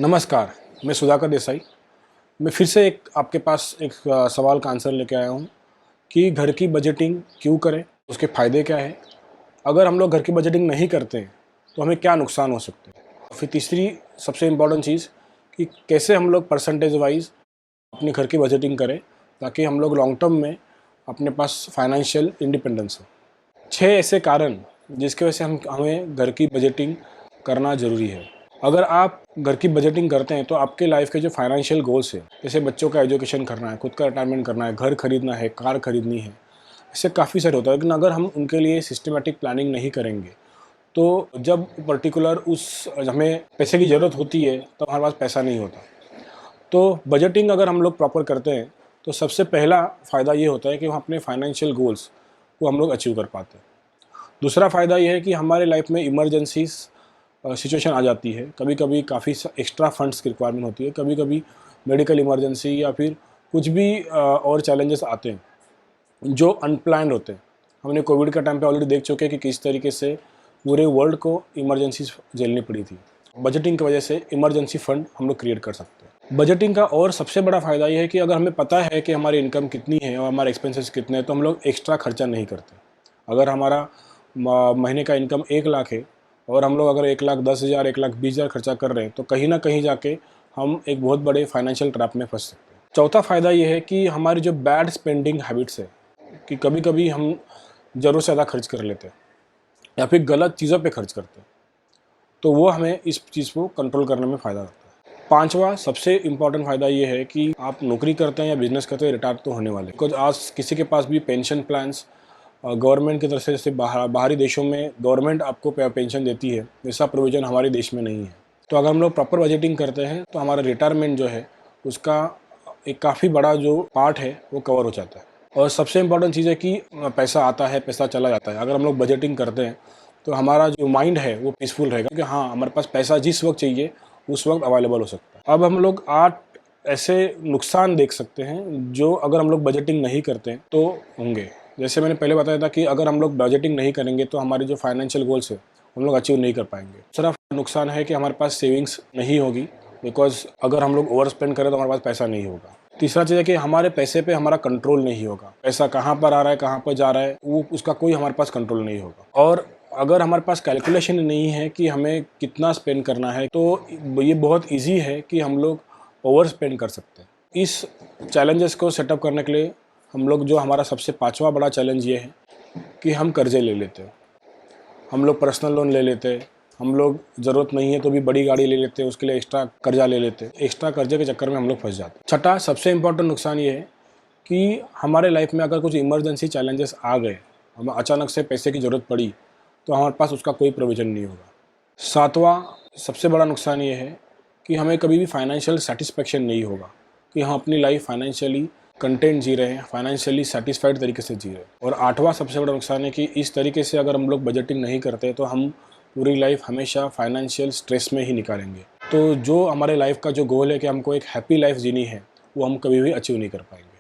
नमस्कार, मैं सुधाकर देसाई। मैं फिर से आपके पास एक सवाल का आंसर लेके आया हूँ कि घर की बजटिंग क्यों करें, उसके फ़ायदे क्या हैं? अगर हम लोग घर की बजटिंग नहीं करते हैं, तो हमें क्या नुकसान हो सकते हैं? फिर तीसरी सबसे इम्पोर्टेंट चीज़ कि कैसे हम लोग परसेंटेज वाइज़ अपने घर की बजटिंग करें, ताकि हम लोग लॉन्ग टर्म में अपने पास फाइनेंशियल इंडिपेंडेंस हो। 6 ऐसे कारण जिसकी वजह से हमें घर की बजटिंग करना ज़रूरी है। अगर आप घर की बजटिंग करते हैं तो आपके लाइफ के जो फाइनेंशियल गोल्स हैं, जैसे बच्चों का एजुकेशन करना है, खुद का रिटायरमेंट करना है, घर खरीदना है, कार खरीदनी है, इससे काफ़ी सारे होता है। लेकिन अगर हम उनके लिए सिस्टमेटिक प्लानिंग नहीं करेंगे, तो जब पर्टिकुलर हमें पैसे की ज़रूरत होती है, तो हमारे पास पैसा नहीं होता। तो बजटिंग अगर हम लोग प्रॉपर करते हैं, तो सबसे पहला फ़ायदा ये होता है कि हम अपने फाइनेंशियल गोल्स को हम लोग अचीव कर पाते हैं। दूसरा फ़ायदा ये है कि हमारे लाइफ में इमरजेंसीज सिचुएशन आ जाती है। कभी कभी काफ़ी एक्स्ट्रा फंड्स की रिक्वायरमेंट होती है, कभी कभी मेडिकल इमरजेंसी या फिर कुछ भी और चैलेंजेस आते हैं जो अनप्लान्ड होते हैं। हमने कोविड का टाइम पे ऑलरेडी देख चुके हैं कि किस तरीके से पूरे वर्ल्ड को इमरजेंसीज झेलनी पड़ी थी। बजटिंग की वजह से इमरजेंसी फंड हम लोग क्रिएट कर सकते हैं। बजटिंग का और सबसे बड़ा फ़ायदा ये है कि अगर हमें पता है कि हमारी इनकम कितनी है और हमारे एक्सपेंसेस कितने हैं, तो हम लोग एक्स्ट्रा खर्चा नहीं करते। अगर हमारा महीने का इनकम 1 लाख है और हम लोग अगर 1,10,000 1,20,000 खर्चा कर रहे हैं, तो कहीं ना कहीं जाके हम एक बहुत बड़े फाइनेंशियल ट्रैप में फंस सकते हैं। चौथा फ़ायदा ये है कि हमारी जो बैड स्पेंडिंग हैबिट्स है, कि कभी कभी हम ज़रूरत से ज़्यादा खर्च कर लेते हैं या फिर गलत चीज़ों पे खर्च करते हैं, तो वो हमें इस चीज़ को कंट्रोल करने में फ़ायदा होता है। पांचवा सबसे इम्पॉर्टेंट फ़ायदा ये है कि आप नौकरी करते हैं या बिजनेस करते हैं, रिटायर तो होने वाले, बिकॉज आज किसी के पास भी पेंशन प्लान्स गवर्नमेंट की तरफ से, जैसे बाहरी देशों में गवर्नमेंट आपको पेंशन देती है, वैसा प्रोविज़न हमारे देश में नहीं है। तो अगर हम लोग प्रॉपर बजटिंग करते हैं तो हमारा रिटायरमेंट जो है उसका एक काफ़ी बड़ा जो पार्ट है वो कवर हो जाता है। और सबसे इम्पोर्टेंट चीज़ है कि पैसा आता है, पैसा चला जाता है। अगर हम लोग बजटिंग करते हैं तो हमारा जो माइंड है वो पीसफुल रहेगा कि हाँ, हमारे पास पैसा जिस वक्त चाहिए उस वक्त अवेलेबल हो सकता है। अब हम लोग 8 ऐसे नुकसान देख सकते हैं जो अगर हम लोग बजटिंग नहीं करते हैं तो होंगे। जैसे मैंने पहले बताया था कि अगर हम लोग बजटिंग नहीं करेंगे तो हमारे जो फाइनेंशियल गोल्स है हम लोग अचीव नहीं कर पाएंगे। दूसरा नुकसान है कि हमारे पास सेविंग्स नहीं होगी, बिकॉज अगर हम लोग ओवर स्पेंड करें तो हमारे पास पैसा नहीं होगा। तीसरा चीज़ है कि हमारे पैसे पे हमारा कंट्रोल नहीं होगा। पैसा कहाँ पर आ रहा है, कहाँ पर जा रहा है, वो उसका कोई हमारे पास कंट्रोल नहीं होगा। और अगर हमारे पास कैलकुलेशन नहीं है कि हमें कितना स्पेंड करना है, तो ये बहुत ईजी है कि हम लोग ओवर स्पेंड कर सकते हैं। इस चैलेंजेस को सेटअप करने के लिए हम लोग, जो हमारा सबसे पांचवा बड़ा चैलेंज ये है कि हम कर्जे ले लेते हैं। हम लोग पर्सनल लोन ले लेते हैं, हम लोग ज़रूरत नहीं है तो भी बड़ी गाड़ी ले लेते हैं, उसके लिए एक्स्ट्रा कर्जा ले लेते हैं। एक्स्ट्रा कर्जे के चक्कर में हम लोग फंस जाते हैं। छठा सबसे इम्पोर्टेंट नुकसान ये है कि हमारे लाइफ में अगर कुछ इमरजेंसी चैलेंजेस आ गए, हमें अचानक से पैसे की ज़रूरत पड़ी, तो हमारे पास उसका कोई प्रोविज़न नहीं होगा। सातवां सबसे बड़ा नुकसान ये है कि हमें कभी भी फाइनेंशियल सेटिस्फेक्शन नहीं होगा कि हम अपनी लाइफ फाइनेंशियली कंटेंट जी रहे हैं, फाइनेंशियली सेटिस्फाइड तरीके से जी रहे हैं। और आठवां सबसे बड़ा नुकसान है कि इस तरीके से अगर हम लोग बजटिंग नहीं करते तो हम पूरी लाइफ हमेशा फाइनेंशियल स्ट्रेस में ही निकालेंगे। तो जो हमारे लाइफ का जो गोल है कि हमको एक हैप्पी लाइफ जीनी है, वो हम कभी भी अचीव नहीं कर पाएंगे।